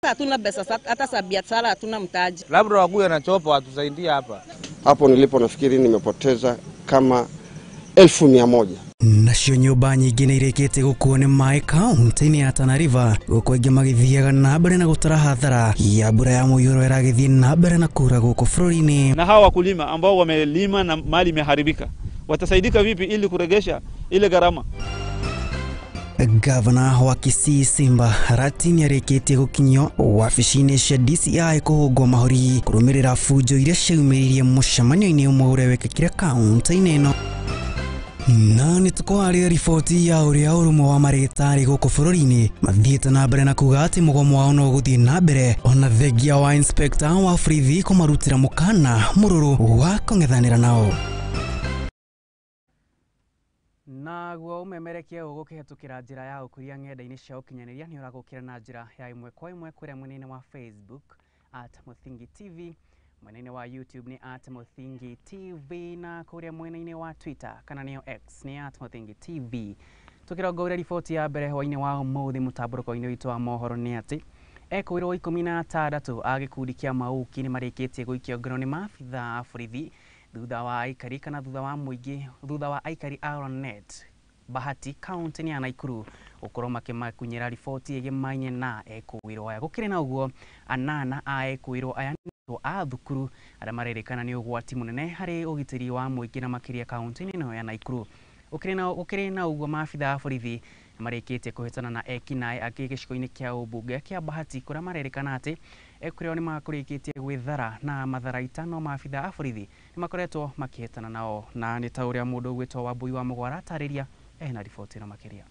Hatuna pesa hata za biashara, hatuna mtaji. Labda wakuye na chopa watusaidie hapa. Hapo nilipo nafikiri nimepoteza kama 1,100. Nacio nyumba nyingĩ nĩ irĩkĩte gũkuo nĩ maĩ kaunti-inĩ ya Tana River, gũkũ ingĩ magĩthiaga na mbere na gũtara hathara ya mbura ya mũiyũro ĩragĩthiĩ na mbere na kura gũkũ bũrũri-inĩ. Na hawa wakulima ambao wamelima na mali imeharibika watasaidika vipi ili kuregesha ile gharama? Gavana wa Kisii Simba Arati nĩ arĩkĩtie gũkinyio wabici-inĩ cia DCI kũhũngwo mahori kũrũmĩrĩra bunjo iria ciaumĩririe mũcemanio-inĩ ũmwe ũrĩa wekĩkire kaunti-inĩ ĩno. Na nĩtũkwarĩrĩria riboti ya ũrĩa ũrũmwe wa marĩgĩtarĩ gũkũ bũrũri-inĩ mathiĩte na mbere na kuga atĩ mũgomo wao no gũthiĩ na mbere ona thengia wa inspector wa borithi kũmarutĩra mũkana mũrũrũ wa kũng'ethanĩra nao. Naguo umemerekia ũgũkĩhetũkĩra njĩra ya ũkũria ng'enda-inĩ cia ũkinyanĩria nĩ ũragũkĩra na njĩra ya ĩmwe kwa ĩmwe kũrĩa mwena-inĩ wa Facebook @Muthingi TV, mwena-inĩ wa YouTube ni @Muthingi TV, na kũrĩa mwena-inĩ wa Twitter kana nĩyo X ni @Muthingi TV. Tũkĩrongoria riboti ya mbere hwainĩ wa ũmũthĩ mũtambũrũko-inĩ witũ wa mohoro nĩ atĩ ekũirwo 16 a gĩkundi kĩa Mauki nĩ marĩkĩtie gũikio ngono nĩ maabitha a borithi thutha wa aikari kana thutha wa aikari a Ronet Bahati kaunti ya Nakuru gũkorwo makĩmakunyĩra riboti ĩgĩmaine na ekũirwo aya. Gũkĩrĩ na ũguo, anana a ekũirwo aya nĩ a thukuru arĩa marerĩkana nĩ ũgwati mũnene harĩ ũgitĩri wa mũingĩ na makĩria kaunti-inĩ ĩno ya Nakuru. Gũkĩrĩ na ũguo, maabitha a borithi marĩkĩtie kũhĩtana na ekinaĩ angĩ gĩcigo-inĩ kĩa ũmbunge kĩa Bahati kũrĩa marerĩkana atĩ ekũirwo nĩ makũrĩkĩtie gwĩthara na matharaita, no maabitha a borithi nĩ makoretwo makĩhĩtana nao, na nĩ ta ũrĩa mũndũ ũgwĩtwo Wambui wa Mũgwara atarĩria na riboti ĩno makĩria.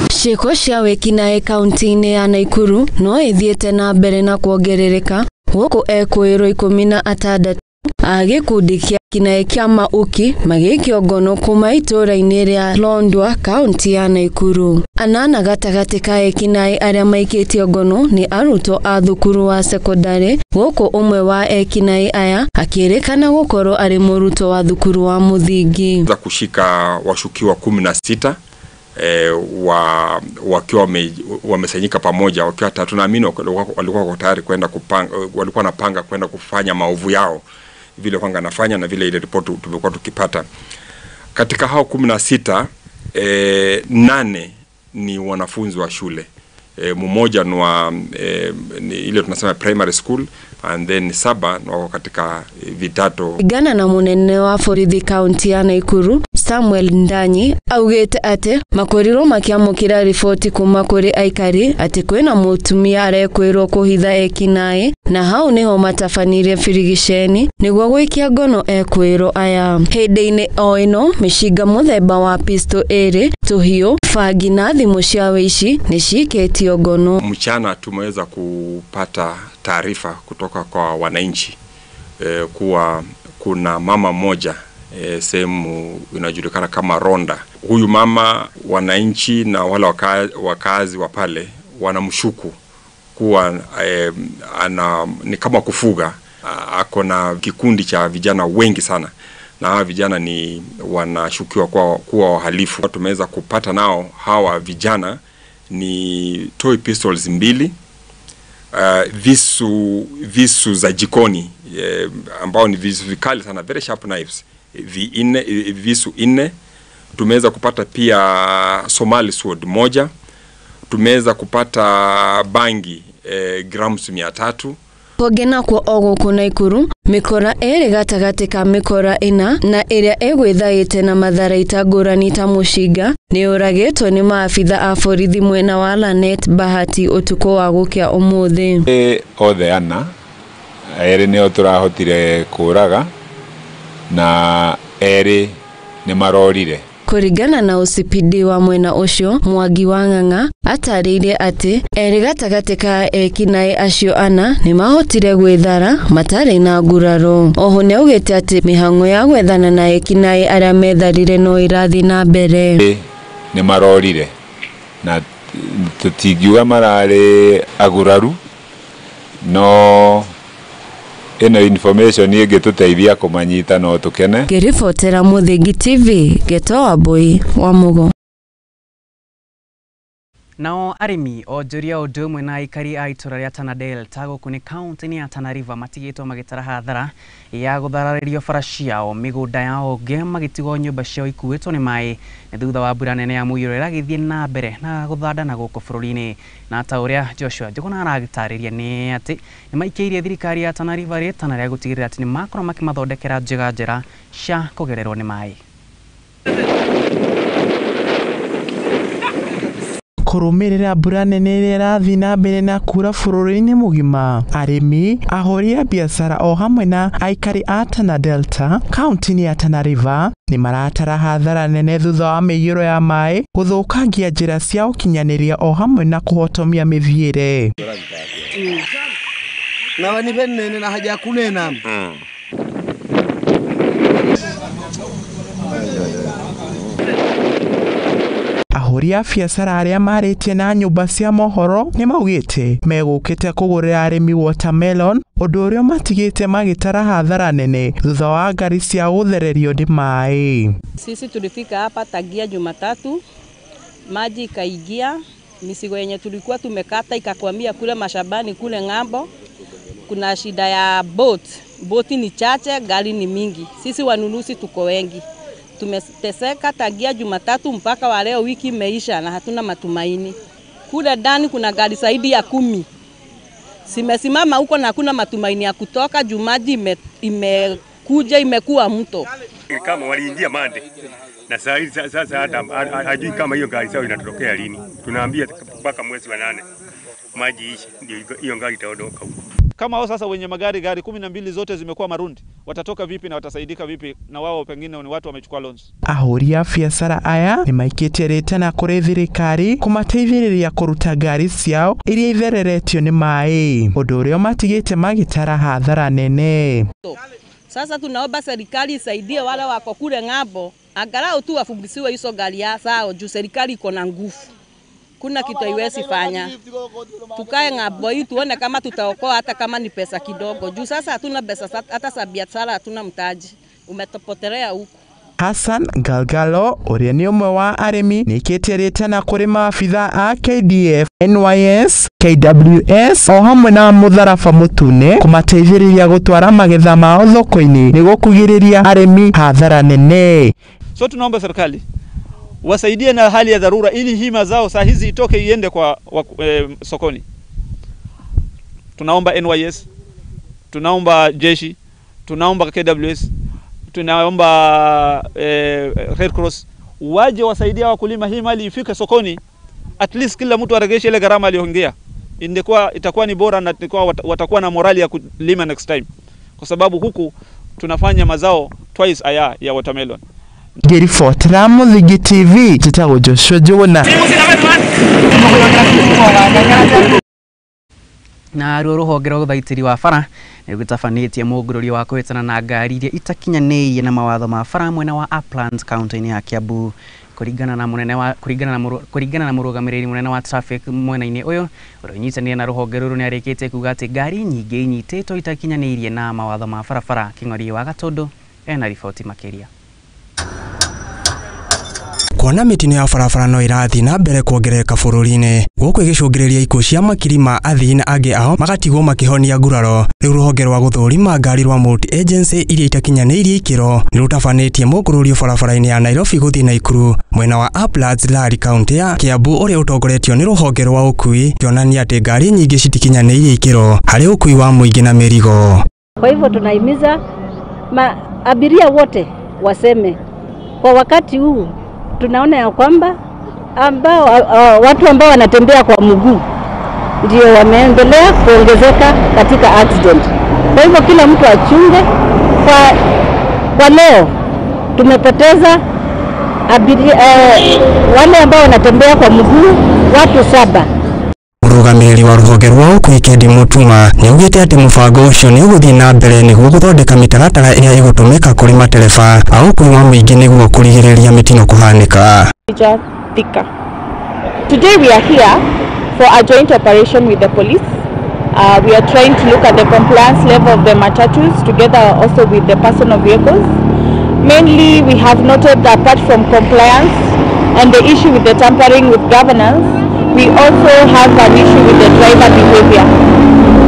Ciĩko cia wĩkinaĩ kaunti-inĩ ya Nakuru no ithiĩte na mbere na kuongerereka gũkũ ekũirwo 16 a gĩkundi kĩa kinaĩ kĩa Mauki magĩikio ngono kuma itũũra-inĩ rĩa Londwa kaunti ya Nakuru. Anana gatagatĩ ka ekinaĩ arĩa maikĩtio ngono nĩ arutwo a thukuru wa sekondari, gũkũ ũmwe wa ekinaĩ aya akĩrĩkana gũkorwo arĩ mũrutwo wa thukuru wa mũthingi. Za kushika washukiwa 16 wakiwa wamesanyika pamoja wakiwa tatu, na amini walikuwa tayari kwenda kupanga, walikuwa napanga kwenda kufanya maovu yao vile kwanga nafanya na vile ile ripoti tumekuwa tukipata. Katika hao 16, 8 ni wanafunzi wa shule. Mmoja ni ile tunasema primary school, and then 7 wako katika vitato. Gana na munene wa borithi kaunti ya Nakuru Samuel Ndanyi augĩte atĩ makorirwo makĩamũkĩra riboti kuma kũrĩ aikari atĩ kwĩna mũtumia arekwĩrwo kũhitha ekinaĩ, na hau nĩho matabanire birigiceni nĩguo gũikia ngono ekwĩrwo aya. Hĩndĩ-inĩ o ĩno, mĩcinga mũthemba wa pistol ĩrĩ, tũhiũ, bangi na thimũ cia wĩici nĩ cikĩtio ngono. Mchana tumeweza kupata taarifa kutoka kwa wananchi kuwa kuna mama moja sehemu inajulikana kama Ronda. Huyu mama, wananchi na wale wakazi wa pale wanamshuku kuwa ni kama kufuga, ako na kikundi cha vijana wengi sana, na hawa vijana ni wanashukiwa kuwa wahalifu. Tumeweza kupata nao hawa vijana ni toy pistols 2, visu za jikoni ambao ni visu vikali sana, very sharp knives, visu 4. Tumeweza kupata pia Somali sword 1. Tumeweza kupata bangi grams 300. Kũgena kwa ogũkũ Nakuru, mĩkora ĩrĩ gatagatĩ ka mĩkora 4 na ĩrĩa ĩgwĩthaĩte na matharaita ngũrani ta mũcinga nĩ ũragĩtwo nĩ maabitha a borithi mwena wa Lanet Bahati ũtukũ wa gũkĩa ũmũthĩ. Othe ana erĩ nĩo tũrahotire kũraga na erĩ nĩ marorire. Kũringana na OCPD wa mwena ũcio, Mwangi wa Ng'ang'a atarĩirie atĩ erĩ gatagatĩ ka ekinaĩ acio ana nĩ mahotire gwĩthara matarĩ na nguraro. Oho nĩ augĩte atĩ mĩhang'o ya gwethana na ekinaĩ arĩa metharire no ĩrathiĩ na mbere. Nĩ marorire na tũtingiuga mararĩ aguraru, no ino information ĩngĩtũteithia kũmanyita no tũkene. Ngĩribotera Muthingi TV, Geto Wambui wa Mũgo. Nao arimi onjoria undu umwe na aikari a itura ria Tana Delta guku ni kaunti ya Tana River matigitwo magitara hathara ya guthararirio bara ciao migunda yao nge magitigo nyumba ciao ikuitwo ni mai ni thutha wa mbura nene ya muiyuro iragithie na mbere na guthandana guku bururi-ini na ta uria Joshua Njuguna aragitariria ni ati ni maikeirie thirikari ya Tana River ritana ria gutigirira ati ni makorwo makimathondekera njega njera cia kugererwo ni mai. Kurumirira mbura nene iria irathi na mbere na kura bururi-ini mugima, arimi, ahori a biacara o hamwe na aikari a Tana Delta kaunti ya Tana River ni maratara hathara nene thutha wa miiyuro ya mai guthukangia njira cia ukinyaniria o hamwe na kuhotomia mithiire. Na wanipende na haja kunena. Ahori a biacara aria maritie na nyumba cia mohoro ni maugite megukite kugurira arimi watermelon undu uria matigite magitara hathara nene thutha wa ngari cia guthererio ni mai. Sisi tulifika hapa tagia Jumatatu, maji ikaingia, misigo yenye tulikuwa tumekata ikakwamia kule mashambani kule ng'ambo. Kuna shida ya boti ni chache, gari ni mingi. Sisi wanunuzi tuko wengi. Tumeteseka tagia Jumatatu mpaka wa leo, wiki imeisha na hatuna matumaini. Kule ndani kuna gari zaidi ya 10. Simesimama huko na hakuna matumaini ya kutoka. Jumaji imekuja imekuwa mto. Kama waliingia mande na sasa hata hajui kama hiyo gari sawa inatokea lini. Tunaambia mpaka mwezi wa 8 maji ishe ndio hiyo gari itaondoka huko. Kama hao sasa wenye magari 12 zote zimekuwa marundi, watatoka vipi na watasaidika vipi, na wao pengine ni watu wamechukua loans. Ahori a biacara aya ni maikite ritana kuri thirikari kumateithiriria kuruta ngari ciao iria ithereretio ni mai, undu uria matigite magitara hathara nene. Sasa tunaomba serikali isaidie wale wako kule ng'ambo, angalau tu wafundishiwe hizo gari zao juu serikali iko na nguvu. Kuna kitu haiwezi fanya. Tukae ng'ambo hii tuone kama tutaokoa hata kama ni pesa kidogo. Juu sasa hatuna pesa, hata za biashara hatuna mtaji. Umetopotelea huko. Hassan Galgalo uria ni umwe wa arimi nikite ritana kuri maafitha a KDF, NYS, KWS o hamwe na mutharaba mutune kumateithiriria gutwara magetha mao thoko-ini niguo kugiriria arimi hathara nene. So tunaomba serikali wasaidie na hali ya dharura ili hima zao saa hizi itoke iende kwa sokoni. Tunaomba NYS, tunaomba jeshi, tunaomba KWS, tunaomba Red Cross waje wasaidia wakulima hii mali ifike sokoni, at least kila mtu aregeshe ile gharama aliyoongea. Itakuwa ni bora na watakuwa na morali ya kulima next time, kwa sababu huku tunafanya mazao twice a year ya watermelon. Ngiribotera Muthingi TV njitagwo Joshua Njuguna. Na ruhonge rwa guthaitiri wa bara ni gutafanĩtie mũngũrũrio wa kũhĩtana na ngari iria itakinyanĩirie na mawatho ma bara mwena wa Uplands kaunti-inĩ ya Kiambu. Kuringana na mũrũgamĩrĩri munene wa traffic mwena-inĩ ũyũ ũrĩa ũnyitanĩire na rũhonge rũrũ nĩ arĩkĩte kuuga atĩ ngari nyingĩ inyitĩtwo itakinyanĩirie na mawatho ma barabara. Kĩng'ori wa Gatũndũ ena riboti makĩria. Kuona mitino ya barabara no irathi na mbere kuongerereka bururi-ini guku igicungiriria ikuũ cia makiri ma athii na angi ao magatigwo makihonia nguraro. Riu ruhonge rwa guthurima ngari rwa Multi Agency iria itakinyaniirie ikiro ni rutafanĩtie mũngũrũrio barabara-ini ya Nairobi guthii Naikuru mwena wa Uplands Lari kaunti ya Kiambu uria utongoretio ni ruhonge rwa ukui kionania ati ngari nyingi citikinyaniirie ikiro hari ukui wa muingi na mirigo. Kwa hivyo tunahimiza abiria wote waseme kwa wakati huu tunaona ya kwamba watu ambao wanatembea kwa mguu ndio wameendelea kuongezeka katika accident. Kwa hivyo kila mtu achunge. Kwa leo tumepoteza abiria wale ambao wanatembea kwa mguu watu 7. Mũrũgamĩrĩri wa rũhonge rwa ũkui Kedi Mutuma nĩ augĩte atĩ mũbango ũcio nĩ ũgũthiĩ na mbere nĩguo gũthondeka mĩtaratara ĩrĩa ĩgũtũmĩka kũrĩ matereba a ũkui wa mũingĩ nĩguo kũrigĩrĩria mĩtino kũhanĩka. Today we are here for a joint operation with the police. We are trying to look at the compliance level of the matatus together also with the personal vehicles. Mainly we have noted that apart from compliance and the issue with the tampering with governance, we also have an issue with the driver behavior.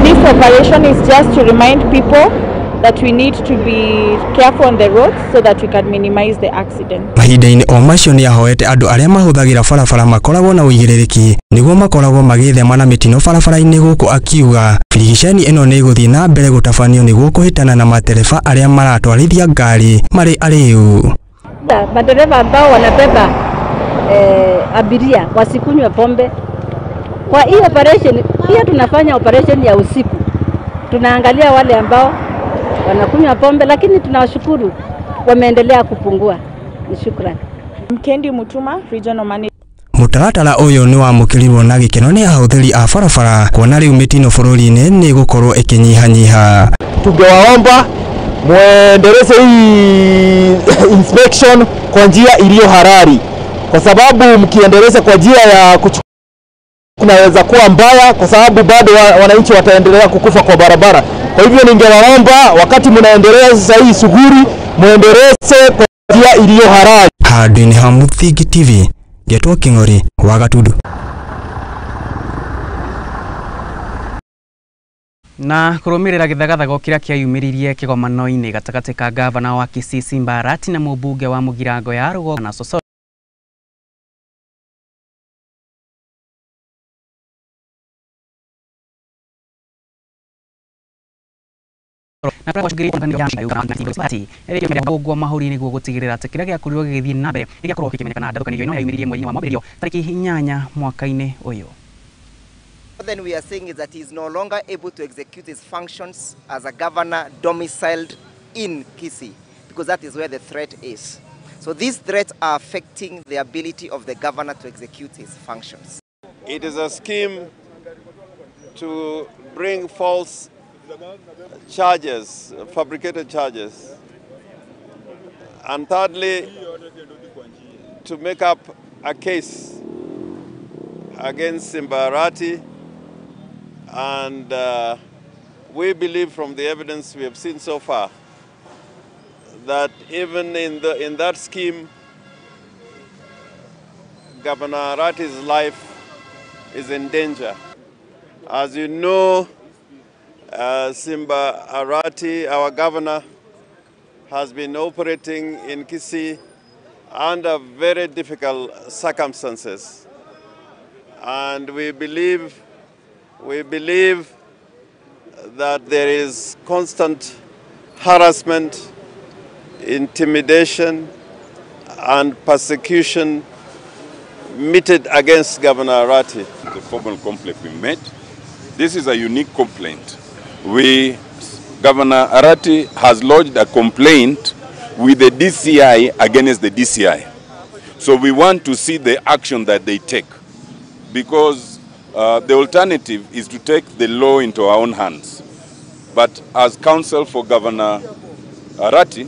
This operation is just to remind people that we need to be careful on the roads so that we can minimize the accident. Mahinda-inĩ o macio nĩ ahoete andũ arĩa mahũthagĩra barabara makoragwo na ũigĩrĩrĩki nĩguo makoragwo magĩthema na mĩtino barabara-inĩ gũkũ akiuga birigiceni ĩno nĩ ĩgũthiĩ na mbere gũtabanio nĩguo kũhĩtana na matereba arĩa maratwarithia ngari marĩ arĩu. Madereva ambao wanabeba abiria wasikunywe pombe. Kwa hii operation pia tunafanya operation ya usiku. Tunaangalia wale ambao wanakunywa pombe, lakini tunawashukuru wameendelea kupungua. Ni shukrani. Mkendi Mutuma, Regional Manager. Mutaratara ũyũ nĩ wamũkĩrirwo na gĩkeno nĩ ahũthĩri a barabara kuona rĩu mĩtino bũrũri-inĩ nĩ gũkorwo ĩkĩnyihanyiha. Tungewaomba muendeleze hii inspection kwa njia iliyo halali, kwa sababu mkiendeleza kwa njia ya kunaweza kuwa mbaya, kwa sababu bado wananchi wataendelea kukufa kwa barabara. Kwa hivyo ningewaomba wakati mnaendelea sasa hii shughuli muendeleze kwa njia iliyo halali. Handũ-inĩ ha Muthingi TV, Getwo King'ori wa Gatundu. Na kũrũmĩrĩra gĩthagathago kĩrĩa kĩayumĩririe kĩgomano-inĩ gatagatĩ ka gavana wa Kisii Simba Arati na mũmbunge wa Mũgirango ya Rũgongo na Sosoro na kwa shughuli ya gwa mahuri niguo gutigirira ati kiria giakorirwo gigithii na mbere iria korwo kimenyekana ndathukanio ino yayumiririe mweri wa mwambĩrĩrio tariki 8 mwaka-inĩ ũyũ. Then we are saying is that he is no longer able to execute his functions as a governor domiciled in Kisii, because that is where the threat is. So these threats are affecting the ability of the governor to execute his functions. It is a scheme to bring false charges, fabricated charges. And thirdly, to make up a case against Simba Arati. And we believe from the evidence we have seen so far that even in that scheme, Governor Arati's life is in danger. As you know, Simba Arati, our governor, has been operating in Kisii under very difficult circumstances. And we believe that there is constant harassment, intimidation, and persecution meted against Governor Arati. The formal complaint we made, this is a unique complaint. Governor Arati has lodged a complaint with the DCI against the DCI. So we want to see the action that they take, because the alternative is to take the law into our own hands. But as counsel for Governor Arati,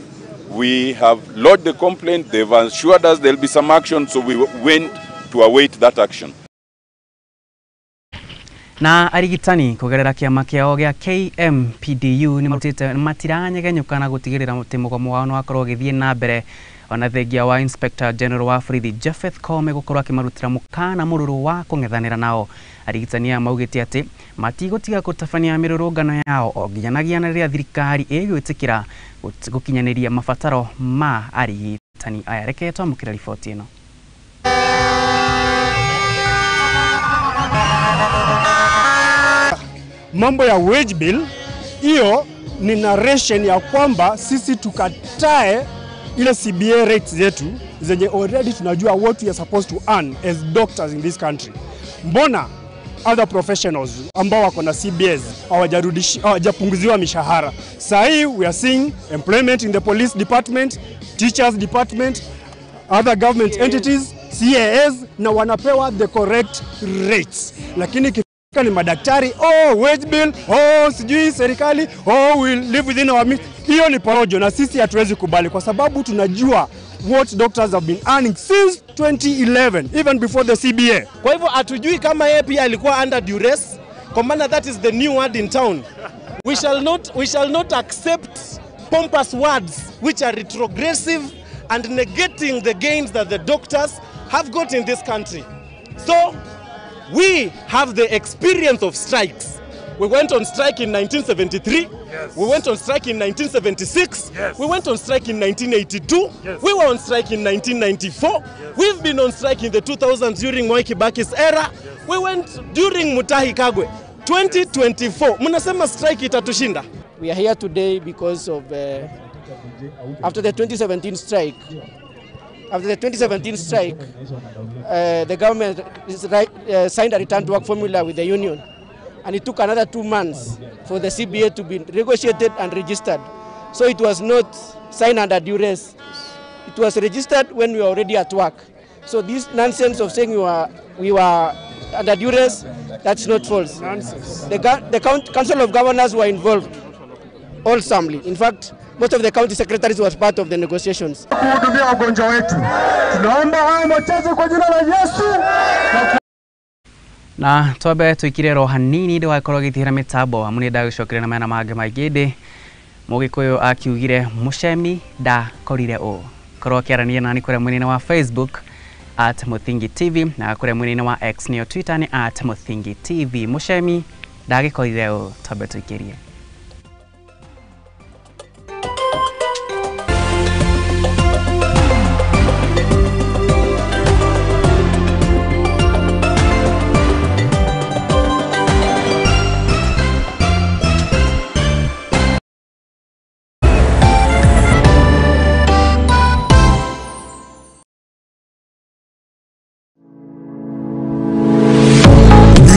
we have lodged the complaint, they've assured us there will be some action, so we went to await that action. Na arigitani kugerera kiama kiao gya KMPDU ni marutite matiranyegenyuka na gutigirira ati mugomo wao no akorwo githie na mbere ona thengia wa Inspector General wa Borithi Japheth Koome gukorwo akimarutira mukana mururu wa kung'ethanira nao. Arigitani aya maugite ati matigutiga gutabania mirurungano yao o nginyanagia na riria thirikari igwitikira gukinyaniria mabataro ma arigitani aya. Reke twamukira riboti ino. Mambo ya wage bill, hiyo ni narration ya kwamba sisi tukatae ile CBA rates zetu zenye already tunajua what we are supposed to earn as doctors in this country. Mbona other professionals ambao wako na CBAs hawajapunguziwa mishahara? Sahi we are seeing employment in the police department, teachers department, other government entities, CAS, na wanapewa the correct rates. Lakini ni madaktari, wage bill, sijui serikali, we'll live within our means. Hiyo ni porojo na sisi hatuwezi kubali, kwa sababu tunajua what doctors have been earning since 2011, even before the CBA. Kwa hivyo hatujui kama yeye pia alikuwa under duress, kwa maana that is the new word in town. We shall not accept pompous words which are retrogressive and negating the gains that the doctors have got in this country. So We have the experience of strikes. We went on strike in 1973. Yes. We went on strike in 1976. Yes. We went on strike in 1982. Yes. We were on strike in 1994. Yes. We've been on strike in the 2000s during Mwai Kibaki's era. Yes. We went during Mutahi Kagwe. 2024. Munasema strike itatushinda. We are here today because of after the 2017 strike. After the 2017 strike, the government signed a return to work formula with the union. And it took another 2 months for the CBA to be negotiated and registered. So it was not signed under duress. It was registered when we were already at work. So this nonsense of saying we were under duress, that's not false. Nonsense. The Council of Governors were involved, all assembly. In fact, most of the county secretaries was part of the negotiations. Kuhudumia wagonjwa wetu. Tunaomba haya machache kwa jina la Yesu. Na twabe tuikire ro hanini ndi wakorwo githira mitabo amune ndagicokire na mena mange maigindi mugikuyu akiugire Muchemi da korire o korwo kiarania nani kure mwini wa Facebook @Muthingi TV na kure mwini wa X nio Twitter ni @Muthingi TV. Muchemi ndagikorire o twabe tuikirie.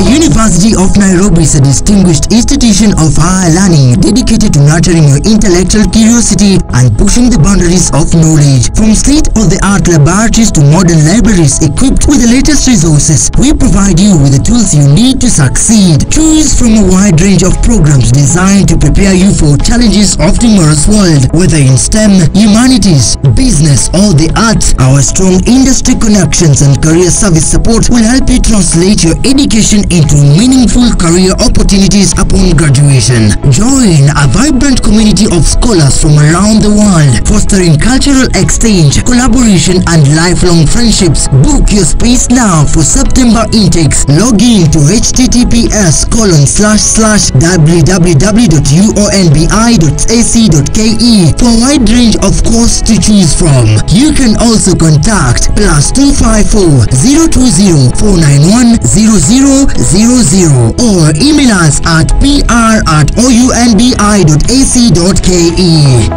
University of Nairobi is a distinguished institution of higher learning dedicated to nurturing your intellectual curiosity and pushing the boundaries of knowledge. From state-of-the-art laboratories to modern libraries equipped with the latest resources, we provide you with the tools you need to succeed. Choose from a wide range of programs designed to prepare you for challenges of tomorrow's world. Whether in STEM, humanities, business or the arts, our strong industry connections and career service support will help you translate your education into meaningful career opportunities upon graduation. Join a vibrant community of scholars from around the world, fostering cultural exchange, collaboration and lifelong friendships. Book your space now for September intakes. Log in to https://www.uonbi.ac.ke for a wide range of courses to choose from. You can also contact +254 020 491 0000 or email us at pr@ounbi.ac.ke.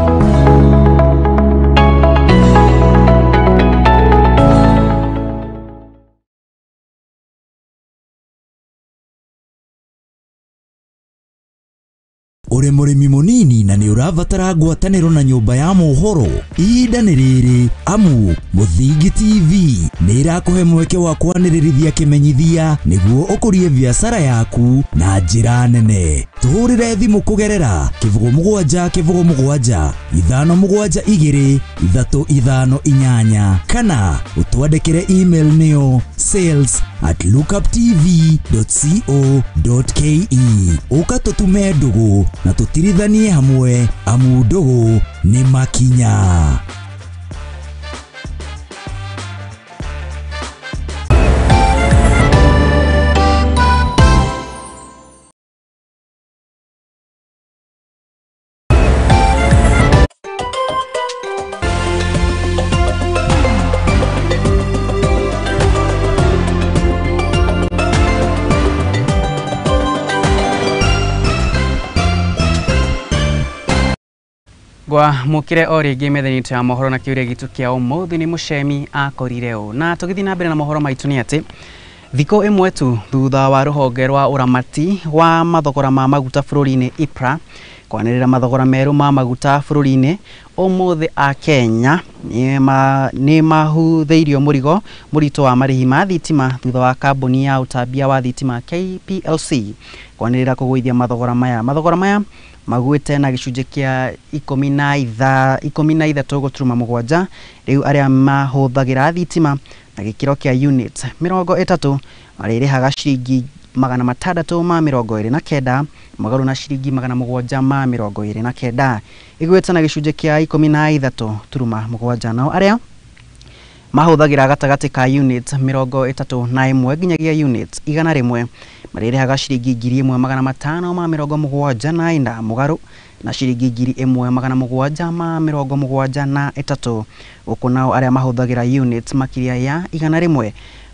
Uri murimi munini na ni uravatara ngwataniro na nyumba ya mohoro ihinda ni riri amu Muthingi TV ni irakuhe mweke wa kwanirithia kimenyithia niguo ukurie biashara yaku na njira nene. Tuhurire thimu kugerera +7 572 kana utwandikire email niyo sales@lookuptv.co.ke. ukatutume ndugu na tutirithanie hamwe amu ndugu ni makinya. Gwa mukire ori gemetheni ta mohoro na kiuria gitu kia umuthi ni Muchemi akorire o na tugithi na mbere na mohoro maitu ni ati thiko imwe tu thutha wa ruhonge rwa uramati wa mathogora ma maguta bururi-ini IPRA kwanirira mathogora meru ma maguta bururi-ini umuthi a Kenya ni mahutheirio murigo murito wa marihi ma thitima thutha wa kambuni ya utambia wa thitima KPLC kwanirira kuguithia mathogora maya magwite na gicunje kia 13.7 riu aria mahuthagira thitima na gikiro kia unit 30 maririhaga ciringi 629 magaru na ciringi 729 igwite na gicunje kia 13.7 nao aria mahuthagira gatagati ka unit 31 nginyagia unit 100 marirehaga ciringi 1,574 mugaru na ciringi 1,773 ukunao aria mahuthagira unit makiria ya 100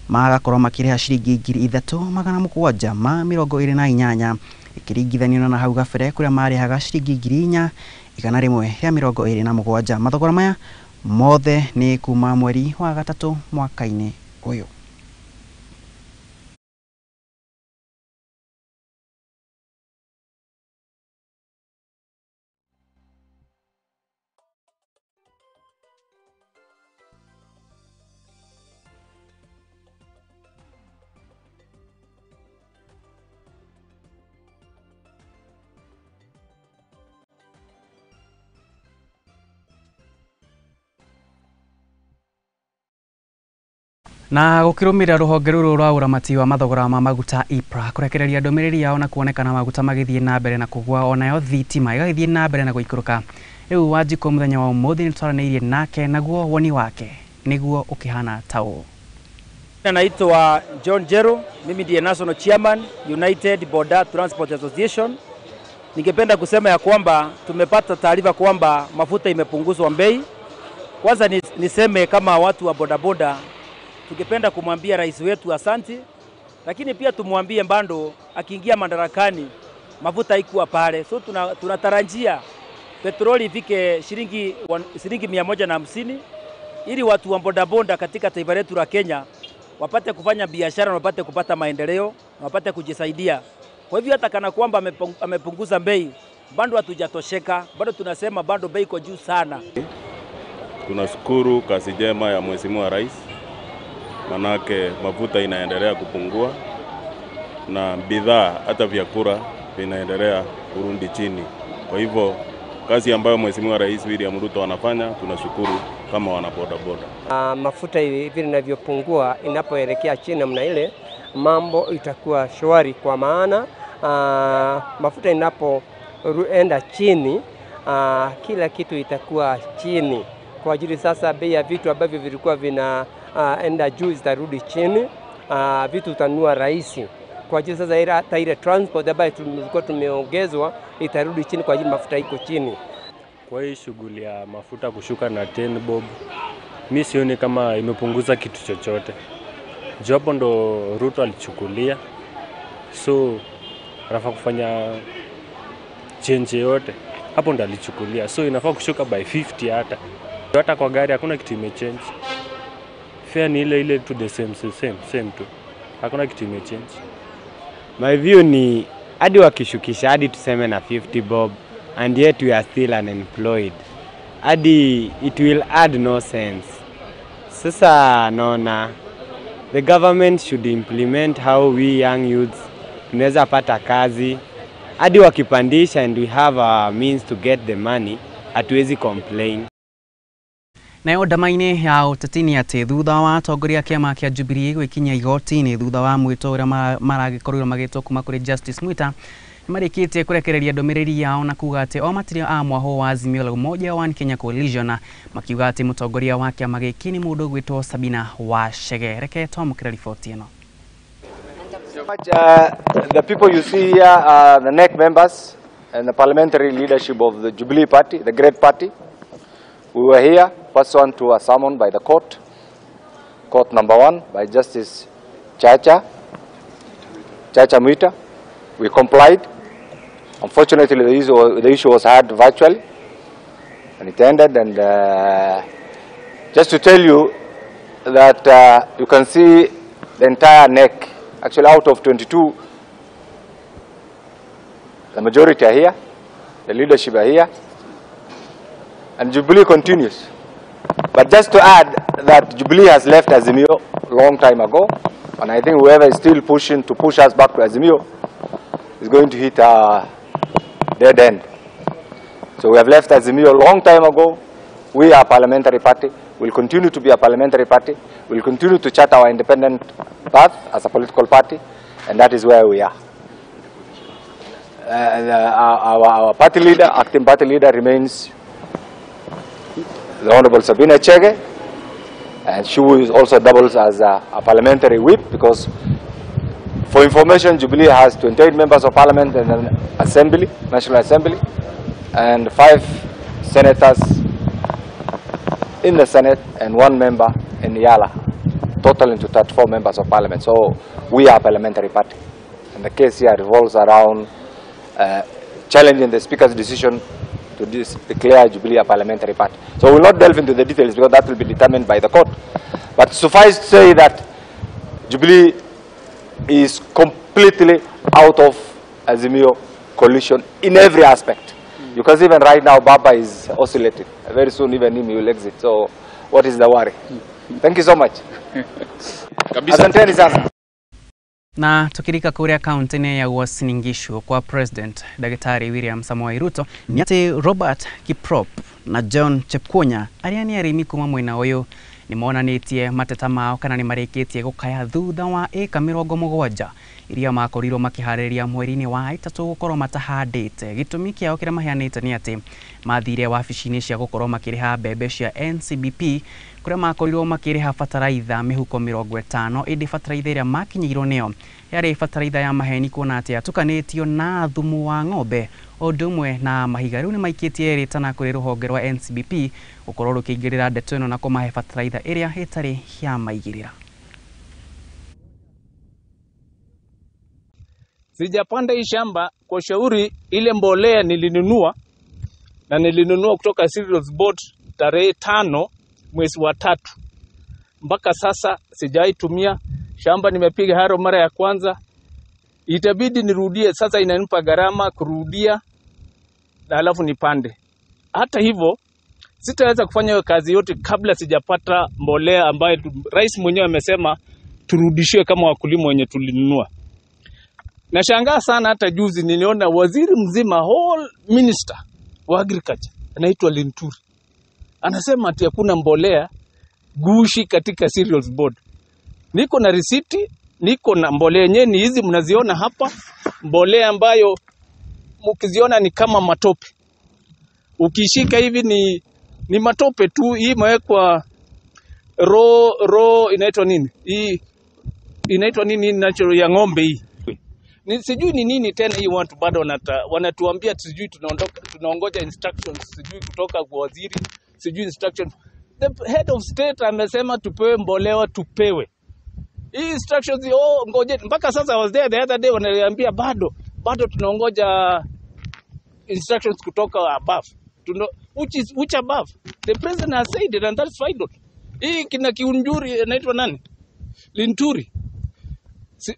magakorwo makireha ciringi 3,728 ikiringithanio na hau gabere kuria marihaga ciringi 4,127. Mathogora maya mothe ni kuma mweri wa gatatu mwaka-ini uyu. Na gukirumira ruhonge ruru rwa uramati wa mathogora ma maguta IPRA kurekereria ndomiriri yao na kuonekana maguta magithie na mbere na kugwa onayo thitima igagithie na mbere na guikuruka. Riu Wanjiko muthenya wa umuthi ni twaraneirie nake naguo woni wake niguo ukihana tao. Naitwa John Jero, mimi ndiye National Chairman United Border Transport Association. Ningependa kusema ya kwamba tumepata taarifa kwamba mafuta imepunguzwa bei. Kwanza niseme kama watu wa bodaboda tungependa kumwambia rais wetu asante, lakini pia tumwambie bado akiingia madarakani mafuta haikuwa pale. So tunatarajia petroli ifike shilingi 150 ili watu wa bodaboda katika taifa letu la Kenya wapate kufanya biashara na wapate kupata maendeleo na wapate kujisaidia. Kwa hivyo hata kana kwamba amepunguza bei bado hatujatosheka, bado tunasema bado bei iko juu sana. Tunashukuru kazi njema ya Mheshimiwa Rais, manake mafuta inaendelea kupungua na bidhaa hata vyakula vinaendelea kurudi chini. Kwa hivyo kazi ambayo Mheshimiwa Rais William Ruto anafanya tunashukuru kama wanabodaboda. Mafuta hivi inavyopungua inapoelekea chini namna ile, mambo itakuwa shwari, kwa maana mafuta inapoenda chini kila kitu itakuwa chini. Kwa ajili sasa bei ya vitu ambavyo vilikuwa vinaenda juu zitarudi chini, vitu utanunua rahisi. Kwa ajili sasa hata ile transport ambayo tulikuwa tumeongezwa itarudi chini kwa ajili mafuta iko chini. Kwa hii shughuli ya mafuta kushuka na 10 bob, mimi sioni kama imepunguza kitu chochote. Jopo ndo Ruto alichukulia, so anafaa kufanya change yote hapo ndo alichukulia, so inafaa kushuka by 50 hata kwa gari hakuna kitu imechange. Fare ni ile tu, the same tu, hakuna kitu imechange. My view ni hadi wakishukisha hadi tuseme na 50 bob and yet we are still unemployed, hadi it will add no sense. Sasa naona the government should implement how we young youths tunaweza pata kazi, hadi wakipandisha and we have a means to get the money, hatuwezi complain. Nayo ndamaine ya utetini ati thutha wa atongoria kiama kia Jubilee gwikinya igoti-ini thutha wa mwito uria maragikorwo magitwo kuma kuri Justice Mwita marikitie kurekereria ndomiriri yao na kuga ati o matirio a mwaho wa Azimio la Umoja One Kenya Coalition, makiuga ati mutongoria wa kiama giki ni mundu gwitwo Sabina Wachege. Reke twamukira riboti ino. The people you see here are the NEC members and the parliamentary leadership of the Jubilee Party, the great party. We were here pursuant to a summon by the court number 1 by Justice Chacha Mwita. We complied. Unfortunately, the issue was heard virtually, and it ended. And just to tell you that you can see the entire NEC. Actually, out of 22, the majority are here, the leadership are here, and Jubilee continues. But just to add that Jubilee has left Azimio a long time ago, and I think whoever is still pushing to push us back to Azimio is going to hit a dead end. So we have left Azimio a long time ago. We are a parliamentary party. We'll continue to be a parliamentary party. We'll continue to chart our independent path as a political party, and that is where we are. Our party leader, acting party leader, remains the Honorable Sabina Chege, And she also doubles as a parliamentary whip, because for information, Jubilee has 28 members of parliament in an assembly, National Assembly, and 5 senators in the Senate and 1 member in Yala, totaling to 34 members of parliament. So we are a parliamentary party. And the case here revolves around challenging the Speaker's decision to declare Jubilee a parliamentary party. So we will not delve into the details because that will be determined by the court. But suffice to say that Jubilee is completely out of Azimio coalition in every aspect. Because even right now, Baba is oscillating. Very soon, even him will exit. So, what is the worry? Thank you so much. Asanteni sana. Na tukirika kuria kaunti ya Uasin Gishu kwa President Daktari William Samoei Ruto ni ati Robert Kiprop na John Chepkonya ariani arimi kuma mwena uyu nimonanitie mateta mao kana ni marikitie gukaya thutha wa eka 70 iria makorirwo makihariria mweri-ini wa 3 gukorwo matahandite. Gitumi kiao kiria mahianite ni ati mathire wabici-ini cia gukorwo makiriha mbembe cia NCBP kuria makorirwo makiriha fataraitha mihuko 50 indi fataraitha iria makinyirwo neo yari fataraitha ya maheni kuona ati atukanitio na thumu wa ng'ombe odumwe na mahiga. Riu ni maikitie ritana kuri ruhonge rwa NCBP gukorwo rukingirira ndeto ino na kumahe fataraitha iria itari ya maigirira. Sijapanda hii shamba kwa shauri ile mbolea nilinunua, na nilinunua kutoka Cereals Board tarehe 5 mwezi wa 3. Mpaka sasa sijaitumia shamba, nimepiga haro mara ya kwanza. Itabidi nirudie sasa, inanipa gharama kurudia na alafu nipande. Hata hivyo sitaweza kufanya hiyo kazi yote kabla sijapata mbolea ambayo rais mwenyewe amesema turudishie kama wakulima wenye tulinunua. Nashangaa sana, hata juzi niliona waziri mzima, whole minister wa agriculture anaitwa Linturi, anasema ati hakuna mbolea gushi katika Cereals Board. Niko na risiti, niko na mbolea yenyewe ni hizi mnaziona hapa, mbolea ambayo mkiziona ni kama matope. Ukishika hivi ni matope tu. Hii imewekwa raw inaitwa nini? Hii inaitwa nini natural ya ng'ombe hii. Sijui ni nini tena hii watu bado wanatuambia sijui tunaongoja instructions sijui kutoka kwa waziri, sijui instructions. The head of state amesema tupewe mbolea, tupewe. Hii instructions ngoje mpaka sasa. I was there the other day, wananiambia bado tunaongoja instructions kutoka above. Which above? The president has said it and that's final. Hii kina kiunjuri inaitwa nani? Linturi.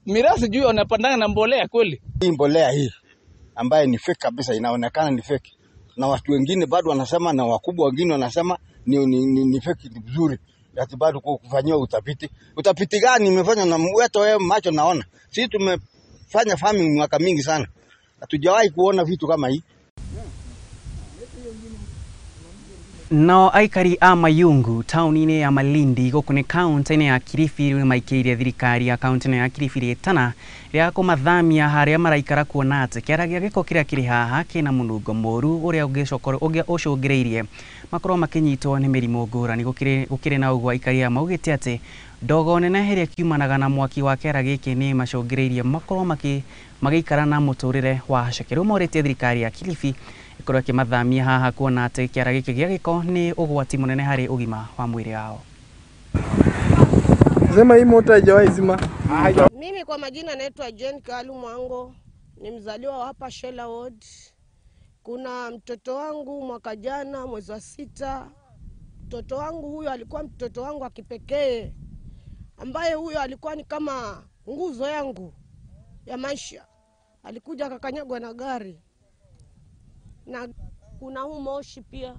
Mirasi juu wanapandana na mbolea kweli. Hii mbolea hii ambaye ni fake kabisa, inaonekana ni fake. Na watu wengine bado wanasema, na wakubwa wengine wanasema ni fake, ni vizuri. Ati bado kufanywa utafiti. Utafiti gani imefanywa na wetu wewe macho naona? Sisi tumefanya farming mwaka mingi sana. Hatujawahi kuona vitu kama hii. No aikari a Mayungu tauni-ini ya Malindi gukuni kaunti-ini ya Kilifi maikirie thirikari ya kaunti-ini ya Kilifi ritana ria kumathamia haria maraikara kuona ati kiara gia giko kiria kiri haha kina munungo moru uria ucungireirie makorwo makinyitwo ni mirimu ngurani. Gukiri na uguo aikari a maugite ati ndogo nene heria kiumanaga na mwaki wa kiara giki ni macungireirie makorwo magikara na muturire wa hacekeru. Mauritie thirikari ya Kilifi ikorwo kimathamia haha kuona ati kiara giki gia giko ni ugwati munene hari ugima wa mwiri wao. Sema hii moto haijawahi zima. Mimi kwa majina naitwa Jane Kalu Mwango, ni mzaliwa wa hapa Shela Ward. Kuna mtoto wangu mwaka jana mwezi wa 6. Mtoto wangu huyo alikuwa mtoto wangu wa kipekee, ambaye huyo alikuwa ni kama nguzo yangu ya maisha. Alikuja akakanyagwa na gari. Na kuna huu moshi pia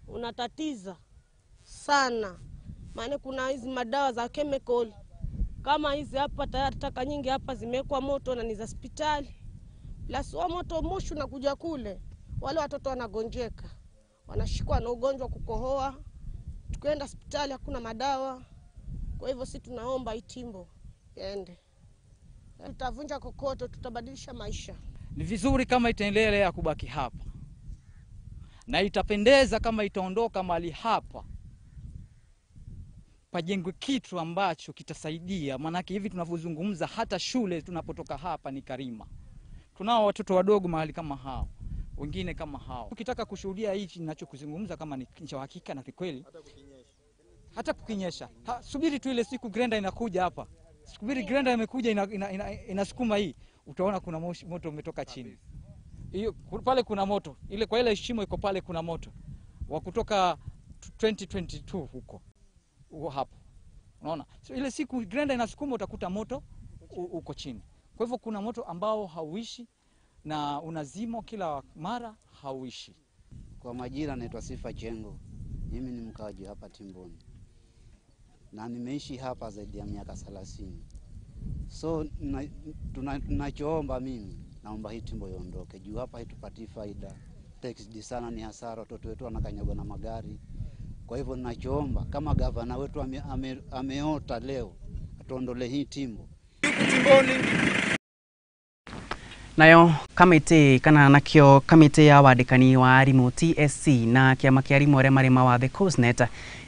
unatatiza sana, maana kuna hizi madawa za chemical kama hizi hapa. Tayari taka nyingi hapa zimewekwa moto na ni za hospitali, plus wa moto moshi unakuja kule, wale watoto wanagonjeka, wanashikwa na ugonjwa kukohoa, tukienda hospitali hakuna madawa. Kwa hivyo sisi tunaomba itimbo yaende, tutavunja kokoto, tutabadilisha maisha. Ni vizuri kama itaendelea kubaki hapa, na itapendeza kama itaondoka mali hapa pajengwe kitu ambacho kitasaidia, maanake hivi tunavyozungumza hata shule tunapotoka hapa ni Karima. Tunao watoto wadogo mahali kama hao, wengine kama hao. Ukitaka kushuhudia hichi ninachokuzungumza kama ni cha hakika na kweli, hata kukinyesha, subiri tu ile siku grenda inakuja hapa. Subiri grenda imekuja inasukuma hii, utaona kuna moto umetoka chini. Hiyo pale kuna moto. Ile kwa ile shimo iko pale kuna moto. Wa kutoka 2022 huko hapo. Unaona? So ile siku grenda inasukuma utakuta moto uko chini. Kwa hivyo kuna moto ambao hauishi na unazimo kila mara hauishi. Kwa majina naitwa Sifa Jengo. Mimi ni mkaaji hapa Timboni. Na nimeishi hapa zaidi ya miaka 30. So tunachoomba mimi, naomba hii Timbo iondoke. Juu hapa haitupatii faida. Taxi sana ni hasara, watoto wetu wanakanyagwa na magari. Kwa hivyo ninachoomba kama gavana wetu ameota leo, atuondolee hii Timbo. Timboni. Nayo kamiti kana nakio kamiti ya wadikani wa arimu TSC na kiama kia arimu aria mari mawathe Coastnet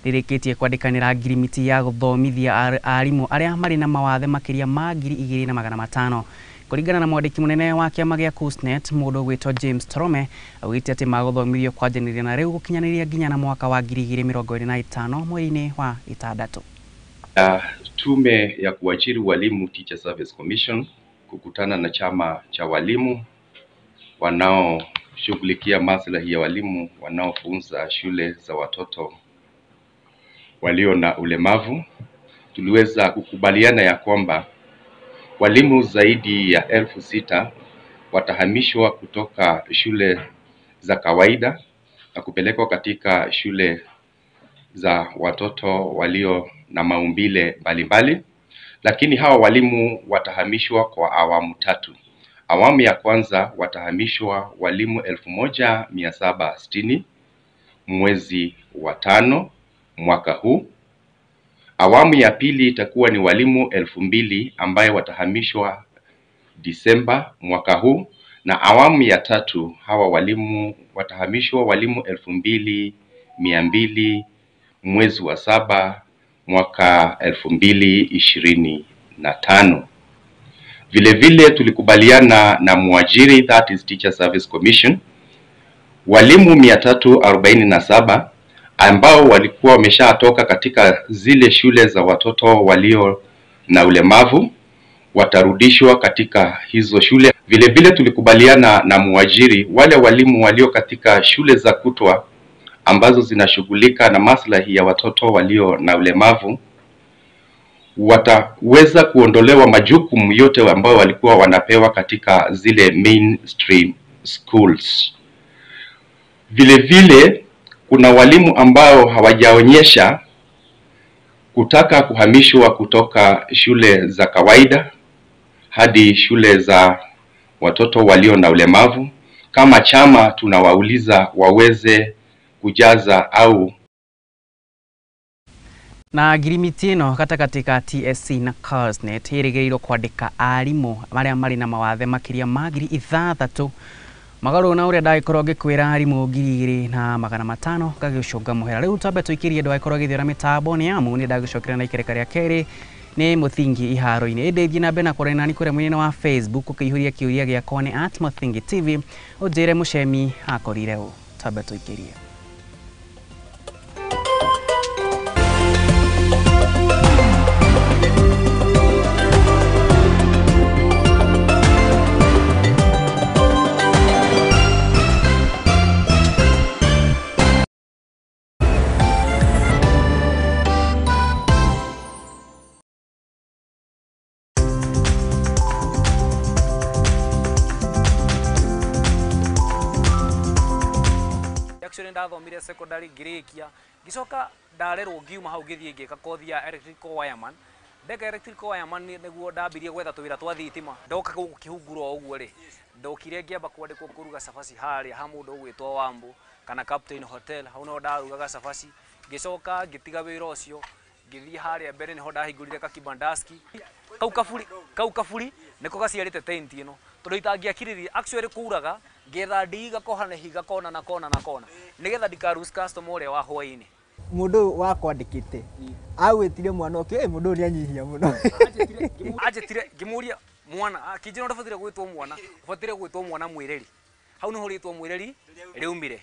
ririkitie kwandikanira ngirimiti ya guthomithia arimu aria mari na mawathe makiria ma 2,500 kuringana na mwandiki munene wa kiama gia Coastnet mundu gwitwo James Torome awite ati maguthomithio kwanjaniria na riu gukinyaniria nginya na mwaka wa 2025 mweri-ini wa 6. Tume ya kuajiri walimu Teacher Service Commission kukutana na chama cha walimu wanaoshughulikia maslahi ya walimu wanaofunza shule za watoto walio na ulemavu. Tuliweza kukubaliana ya kwamba walimu zaidi ya 6,000 watahamishwa kutoka shule za kawaida na kupelekwa katika shule za watoto walio na maumbile mbalimbali. Lakini hawa walimu watahamishwa kwa awamu 3. Awamu ya kwanza watahamishwa walimu 1,760 mwezi wa 5 mwaka huu. Awamu ya pili itakuwa ni walimu 2,000 ambaye watahamishwa Disemba mwaka huu, na awamu ya 3 hawa walimu watahamishwa walimu 2,200 mwezi wa 7 mwaka 2025. Vile vile tulikubaliana na muajiri, that is Teacher Service Commission, walimu 347 ambao walikuwa wameshatoka katika zile shule za watoto walio na ulemavu watarudishwa katika hizo shule. Vile vile tulikubaliana na muajiri wale walimu walio katika shule za kutwa ambazo zinashughulika na maslahi ya watoto walio na ulemavu wataweza kuondolewa majukumu yote ambayo walikuwa wanapewa katika zile mainstream schools. Vile vile kuna walimu ambao hawajaonyesha kutaka kuhamishwa kutoka shule za kawaida hadi shule za watoto walio na ulemavu. Kama chama tunawauliza waweze kujaza au na ngirimiti ino katika TSC na Coastnet irigeirwo kwandika arimu maria mari na mawathe makiria ma 6,000 magaru na uria ndagĩkorwo ngĩkwĩra arimu 2,500 ngagĩcũnga mũhera. Rĩu twambe tũikĩrie ndagĩkorwo gĩthiora mĩtambo nĩ amu nĩ ndagĩcokera na ikereka rĩa kerĩ nĩ Mũthingi iharo-inĩ. Ĩndĩ thiĩ na mbere na kũrora nani kũrĩa mwena wa Facebook ũkĩihũria kĩũria gĩakwa nĩ @Mũthingi TV ũnjĩre mũcemi akorire ũũ. Twambe tũikĩrie. Ndathomire secondary ngirikia gicoka ndarerwo ngiuma hau githie ngika kothi ya electrical wireman. Ndeka electrical wireman niguo ndambirie gwetha tuwira twa thitima. Ndoka guku kihunguro uguo ri ndokire ngiamba kwandikwo kuruga cabaci haria ha mundu ugwitwo Wambu kana Captain Hotel. Hau no ndarugaga cabaci gicoka ngitiga wira ucio ngithie haria mbere niho ndahingurire ka kibandaski kau kafuri niko gaciarite tent ino tondu itangiakiririe actually kuuraga ngetha ndiga kohana higa kona na kona nigetha ndikarus customer uria wa hwaini Mundu wa kwandikite awitire mwana okio mundu ni anyihia muno ajetire ngimuria mwana kijino ndafatire gwitwo mwana ufatire gwitwo mwana mwireri hau niho ritwo mwireri riumire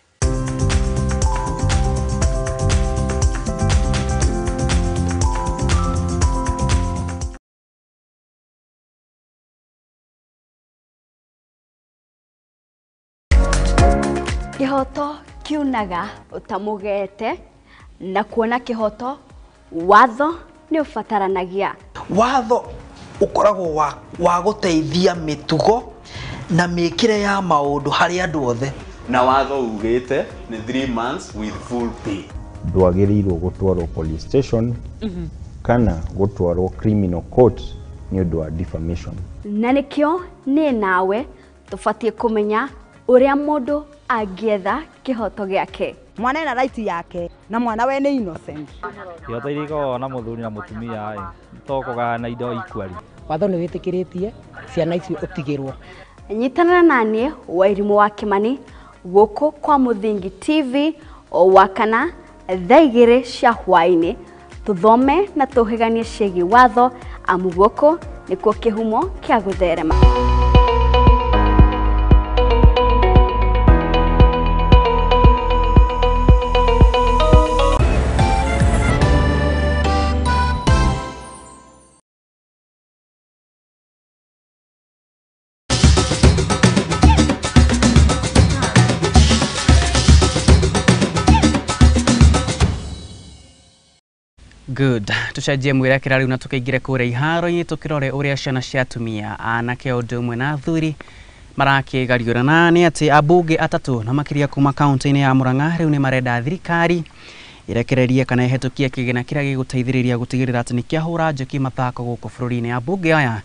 Kihoto kiunaga utamugete na kuona kihoto watho ni ufataranagia watho ukoragwo wa guteithia mitugo na mikire ya maundu hari andu othe na watho ugite ni 3 months with full pay ndwagirirwo gutwarwo police station kana gutwarwo criminal court ni undu wa defamation na nikio ni nawe tufatie kumenya uria mundu agietha kihoto giake mwana ena right yake na mwana we ni innocent kihoto iriko na muthuri na mutumia ai tokoga na indo equally watho ni witikiritie ciana icio utigirwo nyitana nanie Wairimu wa Kimani guku kwa Muthingi TV o wakana thaigire cia hwaini tuthome na tuhiganie ciegi watho amu guku nikuo kihumo kia gutherema. Good. Tucajie mwira kirari una tukaigire kure iharo-ini tukirore uria ciana cia atumia anake undu umwe na athuri marakigariurana ni ati abunge atatu na makiria kuma kaunti-ini ya Murang'a riu ni marenda thirikari irekererie kana ihetukie kigina kiria giguteithiriria gutigirira ati ni kiahura njoki mathako guku bururi-ini. Abunge aya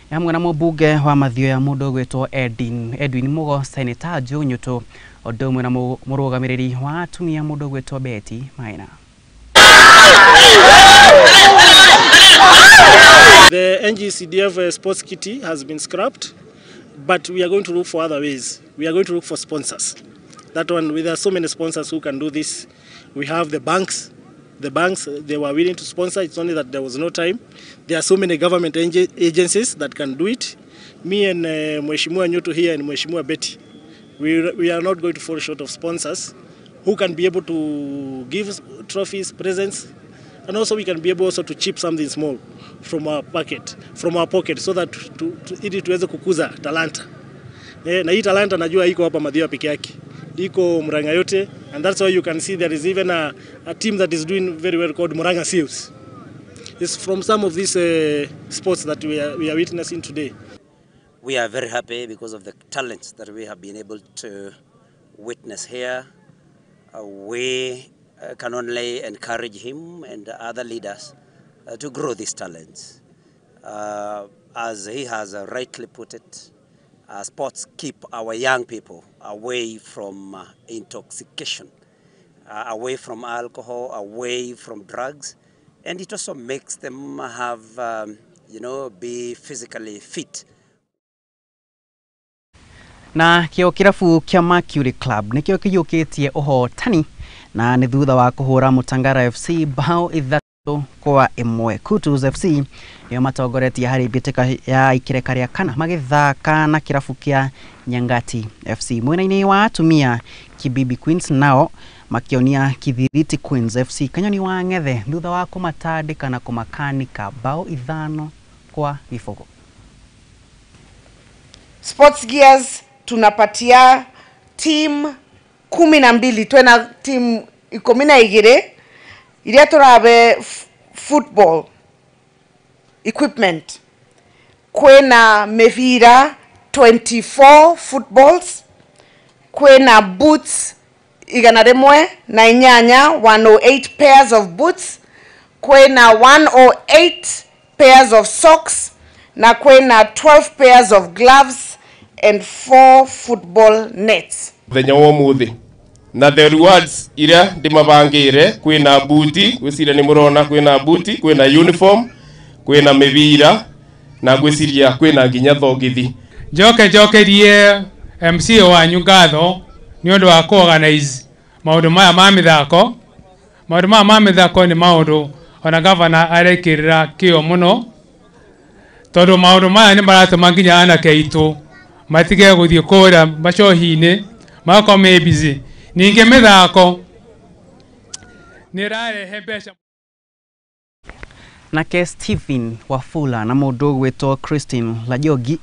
hamwe na mubunge wa Mathio ya mundu gwitwo Edwin Mugo, Senator Joe Nyuto, undu umwe na murugamiriri wa atumia mundu gwitwo Betty Maina. The NGCDF sports kitty has been scrapped, but we are going to look for other ways. We are going to look for sponsors. That one, there are so many sponsors who can do this. We have the banks. The banks, they were willing to sponsor. It's only that there was no time. There are so many government agencies that can do it. Me and Mheshimiwa Nyuto here and Mheshimiwa Betty, we are not going to fall short of sponsors who can be able to give trophies, presents, and also we can be able also to chip something small from our pocket, so that ili tuweze kukuza talanta. Na hii talanta najua iko hapa Mathioya peke yake, iko Murang'a yote, and that's why you can see there is even a team that is doing very well called Murang'a Seals. It's from some of these sports that we are witnessing today. We are very happy because of the talents that we have been able to witness here. We can only encourage him and other leaders to grow these talents. As he has rightly put it, sports keep our young people away from intoxication, away from alcohol, away from drugs, and it also makes them have, be physically fit. Na kio kirabu kia Mercury Club nikio kiyukitie uhotani na ni thutha wa kuhura Mutangara FC bao 3-1. Kutus FC niyo matongoretie hari bitika ya ikireka ria kana magithaka na kirabu kia Nyangati FC. Mwena-ini wa atumia Kibibi Queens nao makionia Kithiriti Queens FC Kanyoni wa Ngethe thutha wa kumatandika na kumakanika bao 5-0. Sports Gears tunapatia team 12, twena team 12 iria turabe football equipment. Kwena mevira 24 footballs, kwena boots 108 pairs of boots, kwena 108 pairs of socks, na kwena 12 pairs of gloves and 4 football nets. Thenya wa muthi na the rewards ira ndimabangire kwina buti gwiciria ni murona kwina buti kwina uniform kwina mivira na gwiciria kwina nginya thogithi jokerie MC wanyu ngatho ni undu wa organize maundu maya ma mithako maundu ma mithako ni maundu ona gavana arekirira kio muno tondu maundu maya ni maratuma nginya anake aitu matige guthie kura macohi-ini magako me busy ninge mithako ni rarehe mbeca. Nake Stephen Wafula na mundu gwitwo Christine Lajogi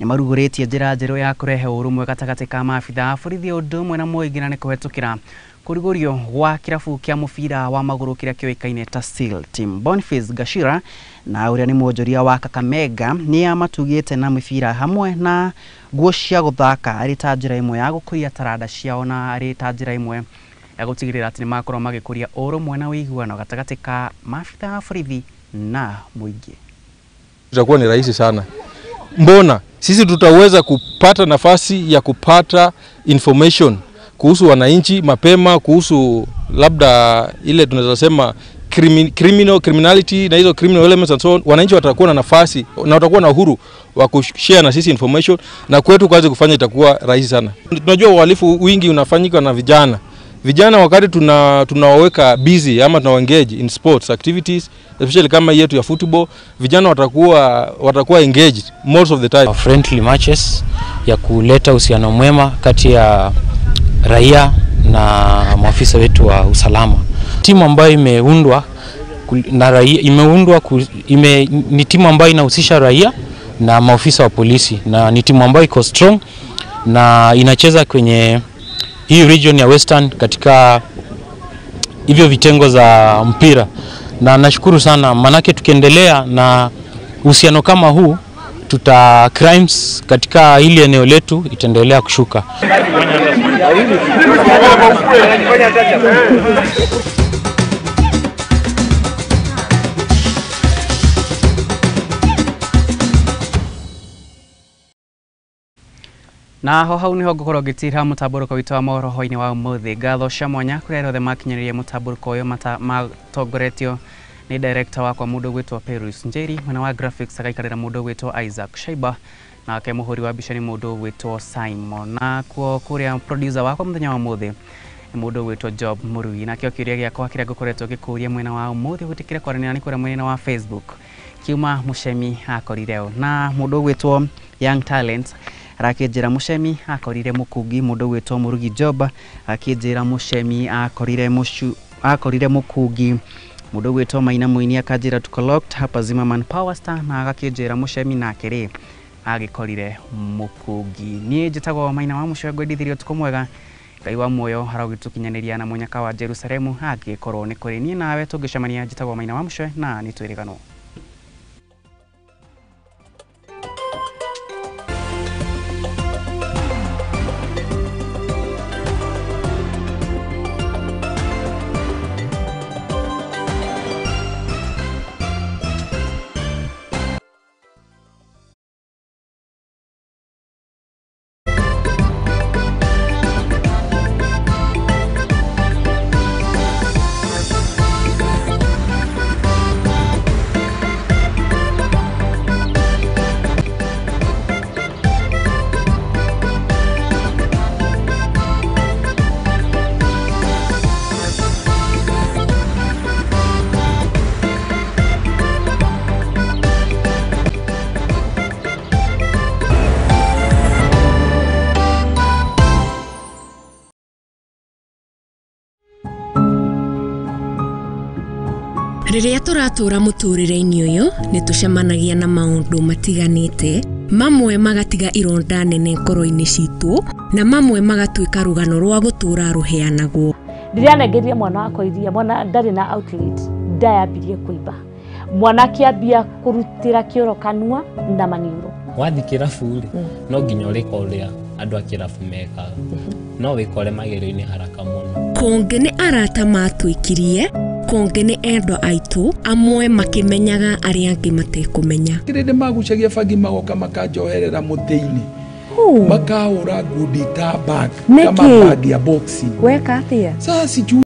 ni maruguritie njira njeru ya kurehe urumwe gatagati ka maabitha a borithi undu umwe na muingi na ni kuhetukira kurigurio gwa kirabu kia mubira wa maguru kiria kioikaine ta SEAL Team. Boniface Gashira na uria ni mwonjoria wa Kakamega ni amatugite na mibira hamwe na nguo cia guthaka ari ta njira imwe ya gukuria taranda ciao na ari ta njira imwe ya gutigirira ati ni makorwo magikuria urumwe na uiguano gatagati ka maabitha a borithi na muingi. Itakuwa ni rahisi sana. Mbona sisi tutaweza kupata nafasi ya kupata information kuhusu wananchi mapema, kuhusu labda ile tunaweza sema criminality na hizo criminal elements and so on. Wananchi watakuwa na nafasi na watakuwa na uhuru wa kushare na sisi information, na kwetu kazi kufanya itakuwa rahisi sana. Tunajua uhalifu wingi unafanyika na vijana. Vijana wakati tunawaweka busy ama tunawaengage in sports activities, especially kama yetu ya football, vijana watakuwa engaged most of the time. Friendly matches ya kuleta uhusiano mwema kati ya raia na maafisa wetu wa usalama. Timu ambayo imeundwa na raia ni timu ambayo inahusisha raia na maafisa wa polisi, na ni timu ambayo iko strong na inacheza kwenye hii region ya Western katika hivyo vitengo za mpira, na nashukuru sana manake tukiendelea na uhusiano kama huu crimes katika hili eneo letu itaendelea kushuka. Na hau niho ngukorwo ngitira mutaburuko witu wa mohoro-ini wa umuthi. Ngatho cia mwanya kuri arĩa othe makinyĩrĩirie mutaburuko uyu matongoretio ni director wakwa mundu gwitwo Perus Njeri, mwena wa graphics agaikarĩra mundu gwitwo Isaac Shaiba, na ke muhuri wa mbica ni mundu gwitwo Simon, na kuria producer wakwa muthenya wa umuthi ni mundu gwitwo Job Murui. Na kĩo kĩũria gĩakwa kĩrĩa ngũkoretwo ngĩkũria mwena wa umuthi gũtikĩre kwaranĩra nĩ kũrĩa mwena wa Facebook kiuma Muchemi akorire na mundu gwitwo Young Talent arakĩnjĩra Muchemi akorire mukungi, mundu gwitwo Murugi Job akĩnjĩra Muchemi akorire mukungi, mundu gwitwo Maina Muini akanjĩra tuko locked hapa Zimmerman Power Star, na agakĩnjĩra Muchemi nake agĩkorire mukungi. Niĩ njĩtagwo Maina wa Muchwe, ngwendithirie ũtukũ mwega, Ngai wa muoyo aragĩtũkinyanĩria na munyaka wa Jerusalemu angĩkorwo nĩ kũrĩ niĩ nawe tũngĩcemania. Njĩtagwo Maina wa Muchwe na nĩ twĩrĩganwo. Rĩrĩa tũratũra mũtũrĩre-inĩ ũyũ nĩ tũcemanagia na maũndũ matiganĩte, mamwe magatiga ironda nene ngoro-inĩ citũ na mamwe magatuĩka rũgano rwa gũtũra rũheanagwo. Rĩrĩa nengeria mwana wakwa iria, mwana ndarĩ na outlet, nda yambirie kũimba, mwana kĩambia kũrutĩra kĩoro kanua na maniũrũ. Wathi kĩrabu-rĩ no nginya ũrĩka ũrĩa andũ a kĩrabu mekaga, no wĩkore magerio-inĩ haraka mũno. Konge nĩ arata matwĩkirie, konge nĩ endwa aitũ, amwe makĩmenyaga arĩa angĩ matekũmenya. Kĩrĩndĩ magucagia bangi magoka makanjoherera mũtĩ-inĩ, makahũra ngundi ta bag kama bag ya boxing. Weka atĩa? Sasa sijui